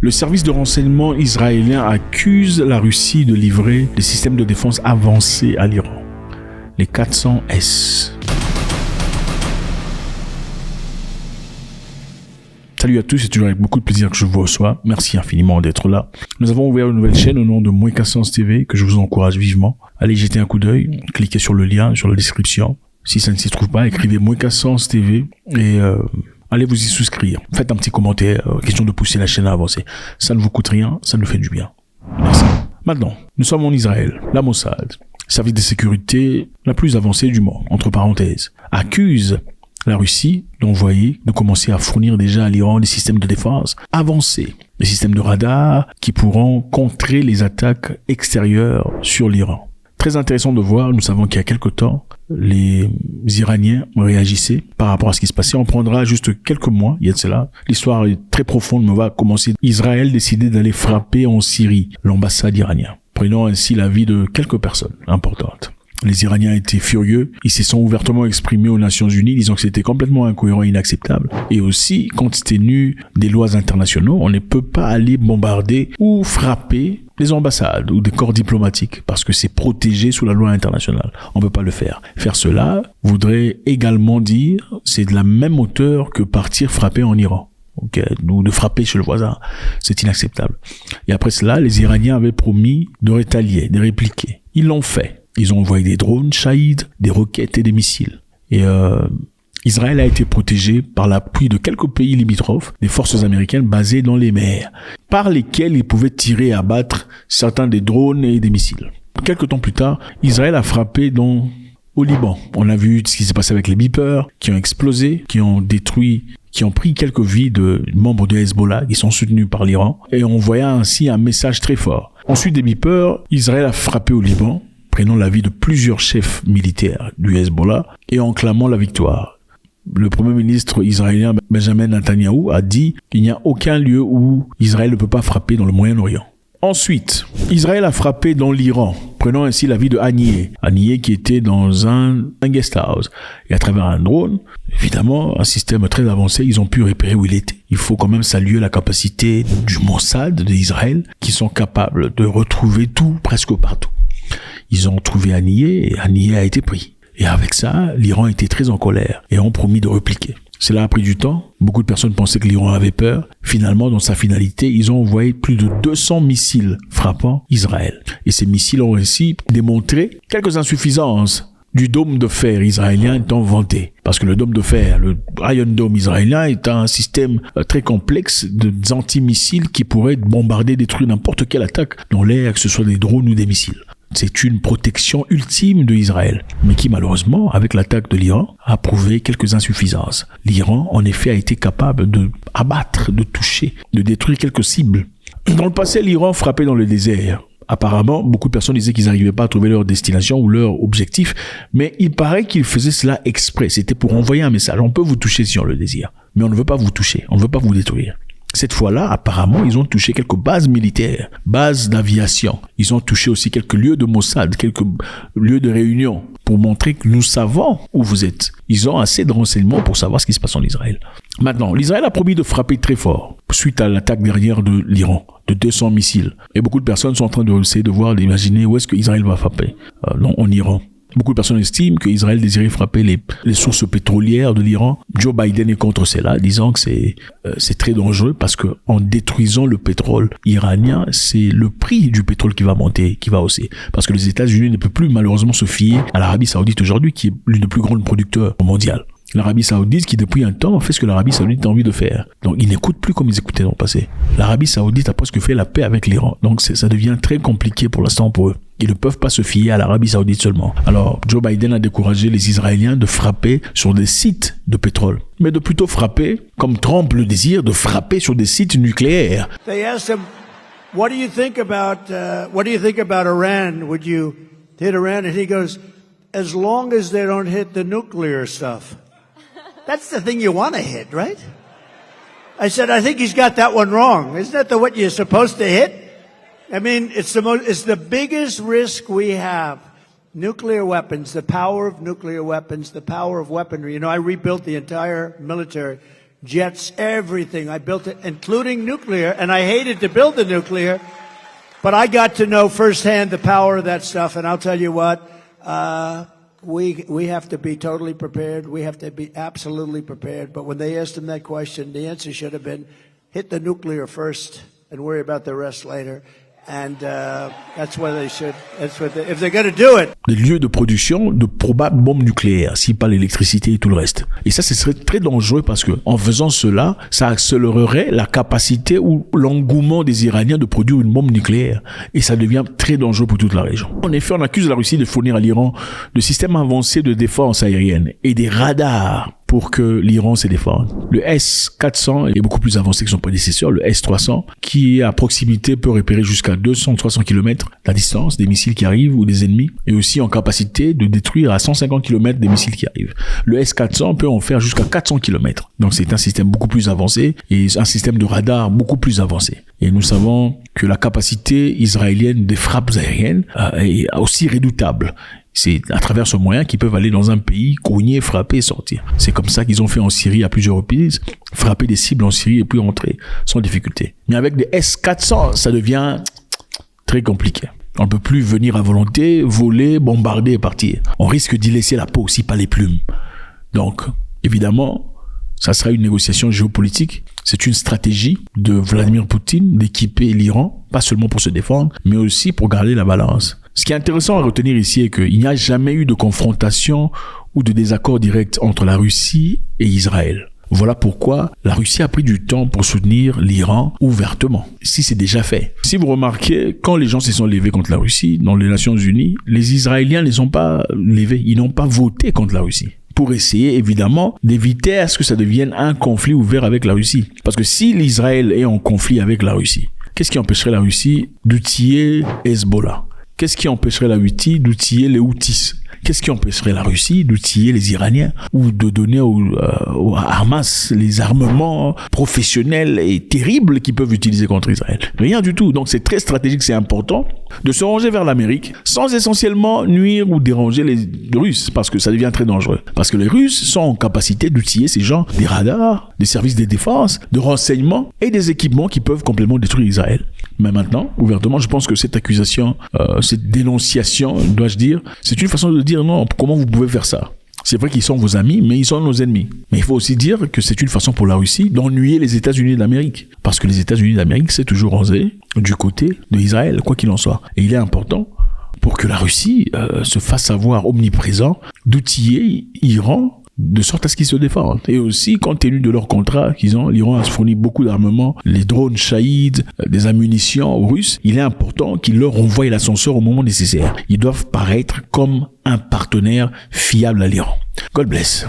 Le service de renseignement israélien accuse la Russie de livrer des systèmes de défense avancés à l'Iran, les 400S. Salut à tous, c'est toujours avec beaucoup de plaisir que je vous reçois. Merci infiniment d'être là. Nous avons ouvert une nouvelle chaîne au nom de Moins400 TV que je vous encourage vivement. Allez jeter un coup d'œil, cliquez sur le lien sur la description. Si ça ne s'y trouve pas, écrivez Moins400 TV et allez vous y souscrire. Faites un petit commentaire, question de pousser la chaîne à avancer. Ça ne vous coûte rien, ça nous fait du bien. Merci. Maintenant, nous sommes en Israël. La Mossad, service de sécurité la plus avancée du monde, entre parenthèses, accuse la Russie d'envoyer, de commencer à fournir déjà à l'Iran des systèmes de défense avancés, des systèmes de radar qui pourront contrer les attaques extérieures sur l'Iran. Très intéressant de voir, nous savons qu'il y a quelque temps, les Iraniens réagissaient par rapport à ce qui se passait. On prendra juste quelques mois, il y a de cela. L'histoire est très profonde, mais on va commencer. Israël décidait d'aller frapper en Syrie l'ambassade iranienne, prenant ainsi la vie de quelques personnes importantes. Les Iraniens étaient furieux, ils se sont ouvertement exprimés aux Nations Unies, disant que c'était complètement incohérent et inacceptable. Et aussi, compte tenu des lois internationaux, on ne peut pas aller bombarder ou frapper les ambassades ou des corps diplomatiques parce que c'est protégé sous la loi internationale. On ne peut pas le faire. Faire cela voudrait également dire, c'est de la même hauteur que partir frapper en Iran. Okay, ou de frapper chez le voisin. C'est inacceptable. Et après cela, les Iraniens avaient promis de rétalier, de répliquer. Ils l'ont fait. Ils ont envoyé des drones Shahid, des roquettes et des missiles. Et Israël a été protégé par l'appui de quelques pays limitrophes, des forces américaines basées dans les mers, par lesquelles ils pouvaient tirer et abattre certains des drones et des missiles. Quelques temps plus tard, Israël a frappé au Liban. On a vu ce qui s'est passé avec les beepers, qui ont explosé, qui ont pris quelques vies de membres de Hezbollah, qui sont soutenus par l'Iran, et on voyait ainsi un message très fort. Ensuite des beepers, Israël a frappé au Liban, prenant la vie de plusieurs chefs militaires du Hezbollah et en clamant la victoire. Le premier ministre israélien Benjamin Netanyahou a dit qu'il n'y a aucun lieu où Israël ne peut pas frapper dans le Moyen-Orient. Ensuite, Israël a frappé dans l'Iran, prenant ainsi la vie de Haniyeh. Haniyeh qui était dans un guest house. Et à travers un drone, évidemment, un système très avancé, ils ont pu repérer où il était. Il faut quand même saluer la capacité du Mossad d'Israël qui sont capables de retrouver tout presque partout. Ils ont trouvé Haniyeh et Haniyeh a été pris. Et avec ça, l'Iran était très en colère et ont promis de répliquer. Cela a pris du temps. Beaucoup de personnes pensaient que l'Iran avait peur. Finalement, dans sa finalité, ils ont envoyé plus de 200 missiles frappant Israël. Et ces missiles ont ainsi démontré quelques insuffisances du dôme de fer israélien étant vanté. Parce que le dôme de fer, le Iron Dome israélien est un système très complexe d'antimissiles qui pourrait bombarder, détruire n'importe quelle attaque dans l'air, que ce soit des drones ou des missiles. C'est une protection ultime de Israël, mais qui malheureusement, avec l'attaque de l'Iran, a prouvé quelques insuffisances. L'Iran, en effet, a été capable de abattre, de toucher, de détruire quelques cibles. Dans le passé, l'Iran frappait dans le désert. Apparemment, beaucoup de personnes disaient qu'ils n'arrivaient pas à trouver leur destination ou leur objectif, mais il paraît qu'ils faisaient cela exprès. C'était pour envoyer un message. On peut vous toucher si on le désire, mais on ne veut pas vous toucher, on ne veut pas vous détruire. Cette fois-là, apparemment, ils ont touché quelques bases militaires, bases d'aviation. Ils ont touché aussi quelques lieux de Mossad, quelques lieux de réunion pour montrer que nous savons où vous êtes. Ils ont assez de renseignements pour savoir ce qui se passe en Israël. Maintenant, l'Israël a promis de frapper très fort suite à l'attaque derrière de l'Iran, de 200 missiles. Et beaucoup de personnes sont en train d'essayer de voir, d'imaginer où est-ce que Israël va frapper. Non, en Iran. Beaucoup de personnes estiment qu'Israël désirait frapper les sources pétrolières de l'Iran. Joe Biden est contre cela, disant que c'est très dangereux parce que en détruisant le pétrole iranien, c'est le prix du pétrole qui va monter, qui va hausser. Parce que les États-Unis ne peuvent plus malheureusement se fier à l'Arabie Saoudite aujourd'hui, qui est l'une des plus grandes producteurs mondiales. L'Arabie Saoudite qui depuis un temps fait ce que l'Arabie Saoudite a envie de faire. Donc ils n'écoutent plus comme ils écoutaient dans le passé. L'Arabie Saoudite a presque fait la paix avec l'Iran. Donc ça devient très compliqué pour l'instant pour eux. Ils ne peuvent pas se fier à l'Arabie Saoudite seulement. Alors Joe Biden a découragé les Israéliens de frapper sur des sites de pétrole, mais de plutôt frapper, comme Trump le désire, de frapper sur des sites nucléaires. They asked him, what do you think about Iran? Would you hit Iran? And he goes, as long as they don't hit the nuclear stuff. That's the thing you want to hit, right? I said, I think he's got that one wrong. Isn't that what you're supposed to hit? I mean, it's the biggest risk we have. Nuclear weapons, the power of nuclear weapons, the power of weaponry. You know, I rebuilt the entire military jets, everything. I built it, including nuclear, and I hated to build the nuclear, but I got to know firsthand the power of that stuff, and I'll tell you what, we have to be totally prepared. We have to be absolutely prepared. But when they asked him that question, the answer should have been, hit the nuclear first and worry about the rest later. And that's what they should. If they're going to do it. Des lieux de production de probables bombes nucléaires, si pas l'électricité et tout le reste. Et ça, ce serait très dangereux parce que en faisant cela, ça accélérerait la capacité ou l'engouement des Iraniens de produire une bombe nucléaire. Et ça devient très dangereux pour toute la région. En effet, on accuse la Russie de fournir à l'Iran de systèmes avancés de défense aérienne et des radars pour que l'Iran se défende. Le S-400 est beaucoup plus avancé que son prédécesseur, le S-300, qui à proximité peut repérer jusqu'à 200-300 km la distance des missiles qui arrivent ou des ennemis, et aussi en capacité de détruire à 150 km des missiles qui arrivent. Le S-400 peut en faire jusqu'à 400 km. Donc c'est un système beaucoup plus avancé et un système de radar beaucoup plus avancé. Et nous savons que la capacité israélienne des frappes aériennes est aussi redoutable. C'est à travers ce moyen qu'ils peuvent aller dans un pays, cogner, frapper et sortir. C'est comme ça qu'ils ont fait en Syrie à plusieurs reprises, frapper des cibles en Syrie et puis rentrer sans difficulté. Mais avec des S-400, ça devient très compliqué. On ne peut plus venir à volonté, voler, bombarder et partir. On risque d'y laisser la peau aussi, pas les plumes. Donc, évidemment, ça sera une négociation géopolitique. C'est une stratégie de Vladimir Poutine d'équiper l'Iran, pas seulement pour se défendre, mais aussi pour garder la balance. Ce qui est intéressant à retenir ici est qu'il n'y a jamais eu de confrontation ou de désaccord direct entre la Russie et Israël. Voilà pourquoi la Russie a pris du temps pour soutenir l'Iran ouvertement, si c'est déjà fait. Si vous remarquez, quand les gens se sont levés contre la Russie dans les Nations Unies, les Israéliens ne les ont pas levés, ils n'ont pas voté contre la Russie. Pour essayer, évidemment, d'éviter à ce que ça devienne un conflit ouvert avec la Russie. Parce que si l'Israël est en conflit avec la Russie, qu'est-ce qui empêcherait la Russie d'outiller Hezbollah ? Qu'est-ce qui empêcherait la Russie d'outiller les Houthis ? Qu'est-ce qui empêcherait la Russie d'outiller les Iraniens ou de donner au Hamas les armements professionnels et terribles qu'ils peuvent utiliser contre Israël? Rien du tout. Donc c'est très stratégique, c'est important de se ranger vers l'Amérique sans essentiellement nuire ou déranger les Russes, parce que ça devient très dangereux. Parce que les Russes sont en capacité d'outiller ces gens, des radars, des services de défense, de renseignement et des équipements qui peuvent complètement détruire Israël. Mais maintenant, ouvertement, je pense que cette accusation, cette dénonciation, dois-je dire, c'est une façon de dire non, comment vous pouvez faire ça? C'est vrai qu'ils sont vos amis, mais ils sont nos ennemis. Mais il faut aussi dire que c'est une façon pour la Russie d'ennuyer les États-Unis d'Amérique. Parce que les États-Unis d'Amérique, c'est toujours rangé du côté d'Israël, quoi qu'il en soit. Et il est important pour que la Russie se fasse savoir omniprésent d'outiller l'Iran de sorte à ce qu'ils se défendent. Et aussi, compte tenu de leur contrat qu'ils ont, l'Iran a fourni beaucoup d'armements, les drones Shahid, des ammunitions aux Russes. Il est important qu'ils leur envoient l'ascenseur au moment nécessaire. Ils doivent paraître comme un partenaire fiable à l'Iran. God bless.